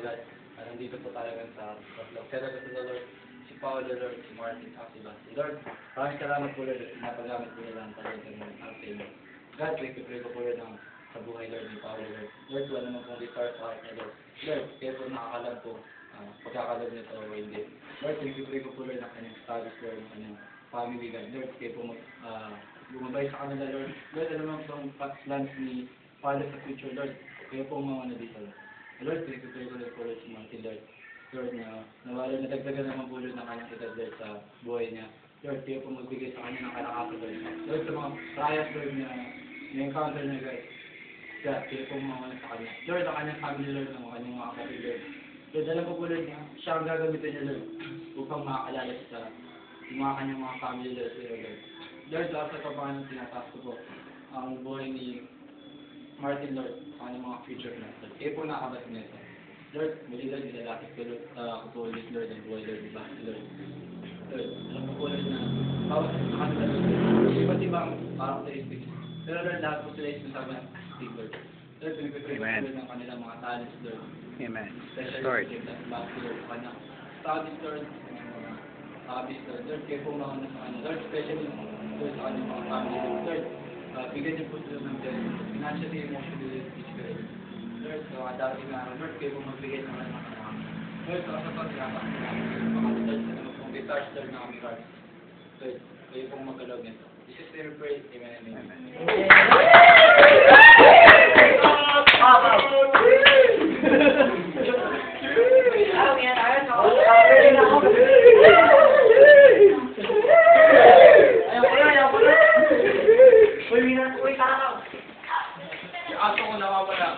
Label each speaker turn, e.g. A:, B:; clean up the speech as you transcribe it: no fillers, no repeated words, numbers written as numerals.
A: God. Nandito po tayo ngayon sa vlog. Salamat po Lord, si Paolo, Lord, si Martin, at si Basti. Lord, maraming salamat po Lord, pinapagamit po nila ang talento ng ating God, pray ko po Lord sa buhay Lord ni Paolo Lord. Lord, wala naman pong guitar sa heart niya Lord. Lord, kaya po nakakalam po, pagkakalam nito o hindi. Lord, pray ko po Lord ng kanyang studies Lord, ng kanyang family God. Lord, kaya po bumabay sa kanila Lord. Lord, alam mo pong plans ni Father sa future Lord. Kaya po mga dito Lord. Lord, pray ko po Lord si Martin Lord. Lord, nawala na dagdagan naman po Lord ng kanyang edad Lord sa buhay niya. Lord, kaya po magbigay sa kanya ng kalakasan Lord. Lord, sa mga trials Lord na na-encounter niya guys. Kaya po mga sa kanya. Lord, ang kanyang family Lord, ang kanyang mga kapatid Lord. Lord, alam ko po Lord na siya ang gagamitin niya Lord upang makakalala sa mga kanyang mga family Lord. Lord, sa kapangalan tinataas ko po ang buhay ni Martin Lord, ang kanyang mga future plans Lord. Kaya po nakabas nito. Lord, muli Lord, nilalapit ko Lord, ako po ulit Lord, ang buhay Lord, diba? Lord, alam ko po Lord na bawat sa kanila Lord, iba't ibang characteristics. Pero Lord, lahat po sila isasama ng astig Lord. Lord, pinipipray ko Lord ng kanilang mga talents Lord.
B: Amen.
A: Especially sa Basti Lord, sa kanyang studies Lord, hobbies Lord. Lord, kayo po mga sa kanya. Lord, especially Lord, sa kanyang mga family Lord. Bigyan niyo po sila ng financially, emotionally, physically. Lord, darating na Lord, kayo po magbigay ng mga kanyang. Lord, sa pag-irapan ko na mga Lord, sa mga pong guitars Lord na kami cards. Lord, kayo pong magalaw nito. This is their praise. Amen. Aso ko nawawala.